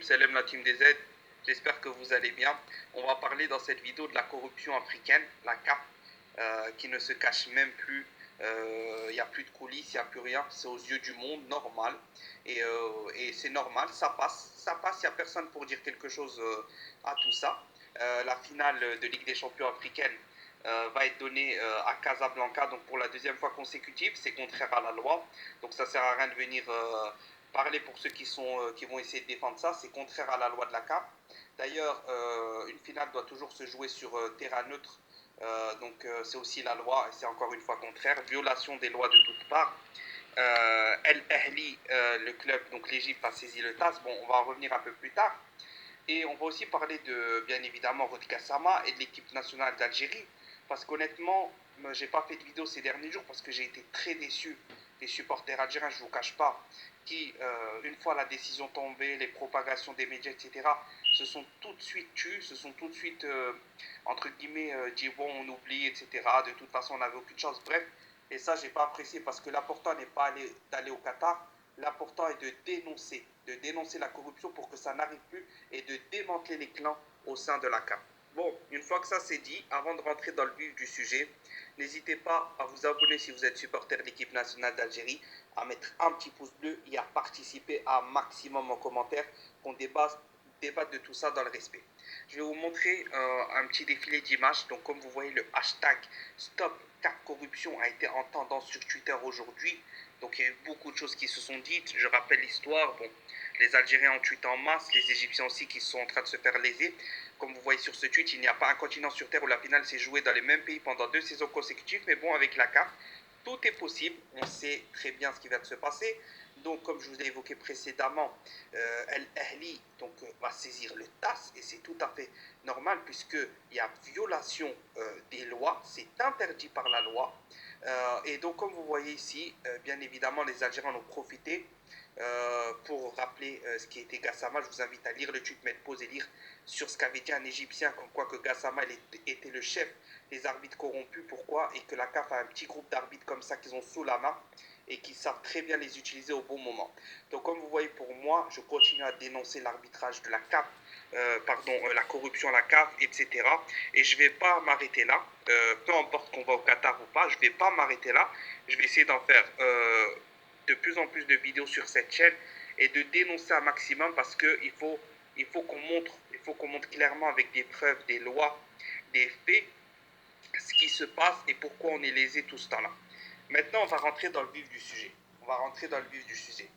Salam la team des Z, j'espère que vous allez bien. On va parler dans cette vidéo de la corruption africaine, la CAP, qui ne se cache même plus. Il n'y a plus de coulisses, il n'y a plus rien, c'est aux yeux du monde normal. Et c'est normal, ça passe, il n'y a personne pour dire quelque chose à tout ça. La finale de Ligue des Champions africaine va être donnée à Casablanca donc pour la deuxième fois consécutive. C'est contraire à la loi, donc ça sert à rien de venir parler pour ceux qui vont essayer de défendre ça. C'est contraire à la loi de la CAF. D'ailleurs, une finale doit toujours se jouer sur terrain neutre. C'est aussi la loi et c'est encore une fois contraire. Violation des lois de toutes parts. El Ahli, le club, donc l'Égypte a saisi le TAS. Bon, on va en revenir un peu plus tard. Et on va aussi parler de, bien évidemment, Rod Gassama et de l'équipe nationale d'Algérie. Parce qu'honnêtement, j'ai pas fait de vidéo ces derniers jours parce que j'ai été très déçu des supporters algériens, je vous cache pas, qui, une fois la décision tombée, les propagations des médias, etc., se sont tout de suite tus, se sont tout de suite, entre guillemets, dit bon, on oublie, etc. De toute façon, on n'avait aucune chance. Bref, et ça, j'ai pas apprécié parce que l'important n'est pas d'aller au Qatar, l'important est de dénoncer la corruption pour que ça n'arrive plus et de démanteler les clans au sein de la CAP. Bon, une fois que ça c'est dit, avant de rentrer dans le vif du sujet, n'hésitez pas à vous abonner si vous êtes supporter de l'équipe nationale d'Algérie, à mettre un petit pouce bleu et à participer à un maximum en commentaire, qu'on débatte de tout ça dans le respect. Je vais vous montrer un petit défilé d'images. Donc comme vous voyez, le hashtag Stop Cap Corruption a été en tendance sur Twitter aujourd'hui. Donc il y a eu beaucoup de choses qui se sont dites. Je rappelle l'histoire. Bon, les Algériens ont tweeté en masse, les Égyptiens aussi qui sont en train de se faire léser. Comme vous voyez sur ce tweet, il n'y a pas un continent sur Terre où la finale s'est jouée dans les mêmes pays pendant 2 saisons consécutives. Mais bon, avec la CAF, tout est possible. On sait très bien ce qui va se passer. Donc, comme je vous ai évoqué précédemment, El Ahli va saisir le TAS et c'est tout à fait normal puisqu'il y a violation des lois, c'est interdit par la loi. Et donc, comme vous voyez ici, bien évidemment, les Algériens en ont profité pour rappeler ce qui était Gassama. Je vous invite à lire le tweet, mettre pause et lire sur ce qu'avait dit un Égyptien, comme quoi que Gassama était le chef des arbitres corrompus. Pourquoi? Et que la CAF a un petit groupe d'arbitres comme ça qu'ils ont sous la main et qui savent très bien les utiliser au bon moment. Donc comme vous voyez pour moi, je continue à dénoncer l'arbitrage de la CAF, la corruption à la CAF, etc. Et je ne vais pas m'arrêter là, peu importe qu'on va au Qatar ou pas, je ne vais pas m'arrêter là. Je vais essayer d'en faire de plus en plus de vidéos sur cette chaîne et de dénoncer un maximum parce il faut qu'on montre clairement avec des preuves, des lois, des faits, ce qui se passe et pourquoi on est lésé tout ce temps-là. Maintenant, on va rentrer dans le vif du sujet. On va rentrer dans le vif du sujet.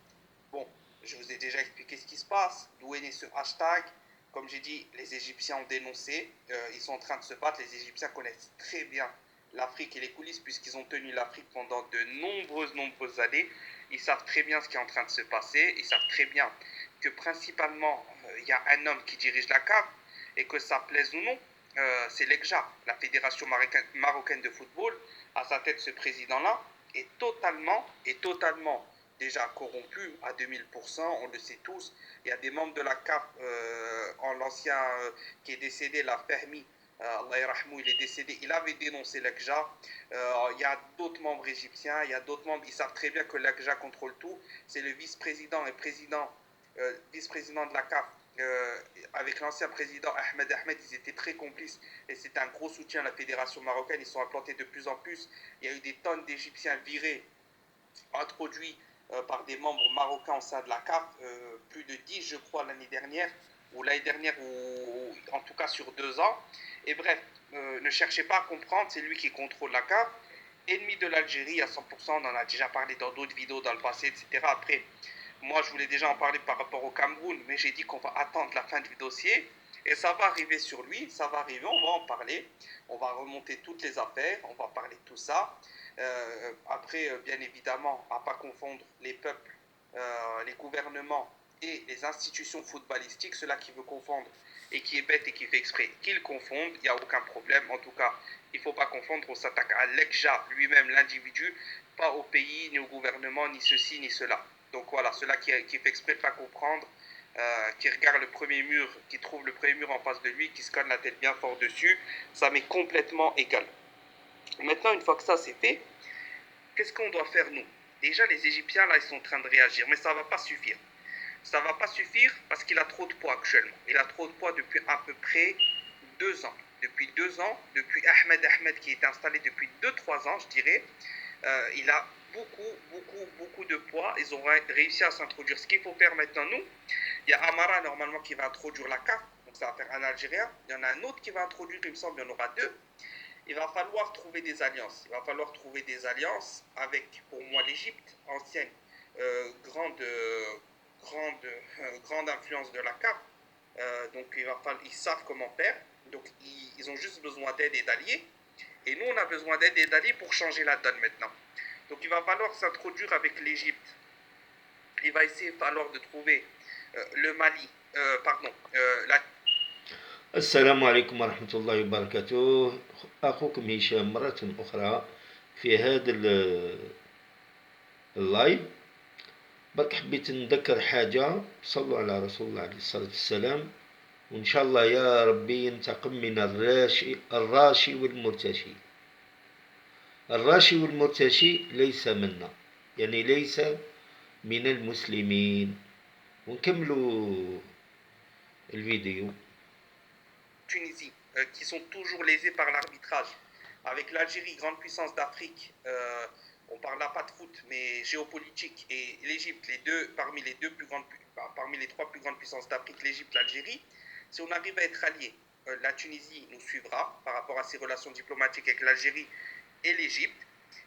Bon, je vous ai déjà expliqué ce qui se passe, d'où est né ce hashtag. Comme j'ai dit, les Égyptiens ont dénoncé, ils sont en train de se battre. Les Égyptiens connaissent très bien l'Afrique et les coulisses puisqu'ils ont tenu l'Afrique pendant de nombreuses années. Ils savent très bien ce qui est en train de se passer. Ils savent très bien que principalement, il y a un homme qui dirige la CAF et que ça plaise ou non, c'est l'EGJA, la Fédération marocaine de football. À sa tête, ce président-là est totalement déjà corrompu à 2000%, on le sait tous. Il y a des membres de la CAF, l'ancien qui est décédé, la Fahmi, Allah yarahmou, il est décédé, il avait dénoncé l'ACJA. Il y a d'autres membres égyptiens, il y a d'autres membres, ils savent très bien que l'ACJA contrôle tout. C'est le vice-président et vice-président de la CAF avec l'ancien président Ahmed, ils étaient très complices et c'était un gros soutien à la fédération marocaine. Ils sont implantés de plus en plus. Il y a eu des tonnes d'Égyptiens virés, introduits par des membres marocains au sein de la CAF, plus de 10 je crois l'année dernière ou en tout cas sur 2 ans. Et bref, ne cherchez pas à comprendre, c'est lui qui contrôle la CAF. Ennemi de l'Algérie à 100%, on en a déjà parlé dans d'autres vidéos dans le passé, etc. Après, moi, je voulais déjà en parler par rapport au Cameroun, mais j'ai dit qu'on va attendre la fin du dossier. Et ça va arriver sur lui, ça va arriver, on va en parler. On va remonter toutes les affaires, on va parler de tout ça. Après, bien évidemment, à ne pas confondre les peuples, les gouvernements et les institutions footballistiques. Ceux-là qui veut confondre et qui est bête et qui fait exprès qu'ils confondent, il n'y a aucun problème. En tout cas, il ne faut pas confondre, on s'attaque à l'ECJA lui-même, l'individu, pas au pays, ni au gouvernement, ni ceci, ni cela. Donc voilà, ceux-là qui fait exprès de ne pas comprendre, qui regarde le premier mur, qui trouve le premier mur en face de lui, qui se cogne la tête bien fort dessus, ça m'est complètement égal. Maintenant, une fois que ça c'est fait, qu'est-ce qu'on doit faire nous? Déjà, les Égyptiens, là, ils sont en train de réagir, mais ça ne va pas suffire. ça ne va pas suffire parce qu'il a trop de poids actuellement. Il a trop de poids depuis à peu près 2 ans. Depuis 2 ans, depuis Ahmed qui est installé depuis 2-3 ans, je dirais, il a beaucoup de poids. Ils ont réussi à s'introduire. Ce qu'il faut faire maintenant, nous, il y a Amara normalement qui va introduire la CAF, donc ça va faire un Algérien. Il y en a un autre qui va introduire, il me semble, il y en aura deux. Il va falloir trouver des alliances. Il va falloir trouver des alliances avec, pour moi, l'Égypte, ancienne, grande, grande influence de la CAF. Donc ils savent comment faire. Donc ils ont juste besoin d'aide et d'alliés. Et nous, on a besoin d'aide et d'alliés pour changer la donne maintenant. Donc il va falloir s'introduire avec l'Égypte. Il va essayer falloir de trouver le Mali, la... السلام عليكم ورحمة الله وبركاته. أخوكم هشام مرة أخرى في هذا اللايف. برك حبيت نذكر حاجة، صلوا على رسول الله عليه الصلاة والسلام، وإن شاء الله يا ربي ينتقم من الراشي والمرتشي. الراشي والمرتشي ليس منا، يعني ليس من المسلمين. ونكملوا الفيديو. Tunisie, qui sont toujours lésés par l'arbitrage. Avec l'Algérie, grande puissance d'Afrique, on ne parle pas de foot, mais géopolitique, et l'Égypte, parmi les trois plus grandes puissances d'Afrique, l'Égypte, l'Algérie, si on arrive à être alliés, la Tunisie nous suivra par rapport à ses relations diplomatiques avec l'Algérie et l'Égypte.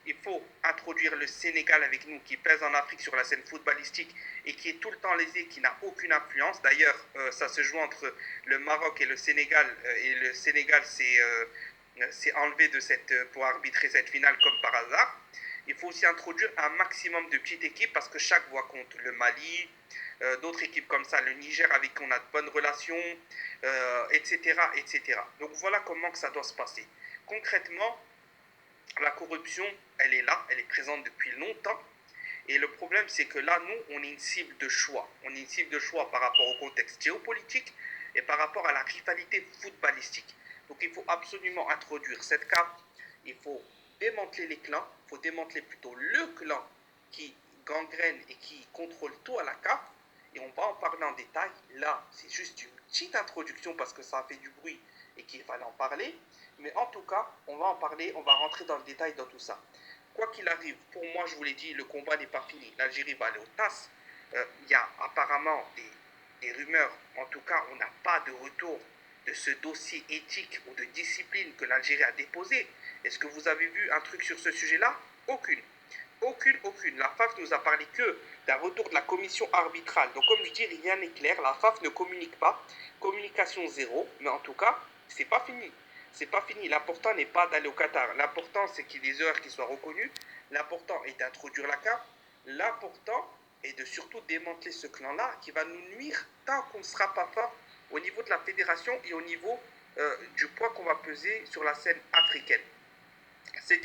Il faut introduire le Sénégal avec nous, qui pèse en Afrique sur la scène footballistique et qui est tout le temps lésé, qui n'a aucune influence. D'ailleurs, ça se joue entre le Maroc et le Sénégal, et le Sénégal s'est enlevé pour arbitrer cette finale comme par hasard. Il faut aussi introduire un maximum de petites équipes parce que chaque voix compte. Le Mali, d'autres équipes comme ça, le Niger avec qui on a de bonnes relations, etc., etc. Donc voilà comment que ça doit se passer. Concrètement, la corruption, elle est là, elle est présente depuis longtemps. Et le problème, c'est que là, nous, on est une cible de choix. On est une cible de choix par rapport au contexte géopolitique et par rapport à la rivalité footballistique. Donc il faut absolument introduire cette carte. Il faut démanteler les clans. Il faut démanteler plutôt le clan qui gangrène et qui contrôle tout à la carte. Et on va en parler en détail. Là, c'est juste une petite introduction parce que ça a fait du bruit et qu'il fallait en parler. Mais en tout cas, on va en parler, on va rentrer dans le détail dans tout ça. Quoi qu'il arrive, pour moi, je vous l'ai dit, le combat n'est pas fini. L'Algérie va aller au TAS. Il y a apparemment des rumeurs. En tout cas, on n'a pas de retour de ce dossier éthique ou de discipline que l'Algérie a déposé. Est-ce que vous avez vu un truc sur ce sujet-là? Aucune. Aucune. La FAF nous a parlé que d'un retour de la commission arbitrale. Donc, comme je dis, rien n'est clair. La FAF ne communique pas. Communication zéro. Mais en tout cas, c'est pas fini. C'est pas fini. L'important n'est pas d'aller au Qatar. L'important, c'est qu'il y ait des erreurs qui soient reconnues. L'important est d'introduire la CAF. L'important est de surtout démanteler ce clan-là qui va nous nuire tant qu'on ne sera pas fort au niveau de la fédération et au niveau du poids qu'on va peser sur la scène africaine. C'était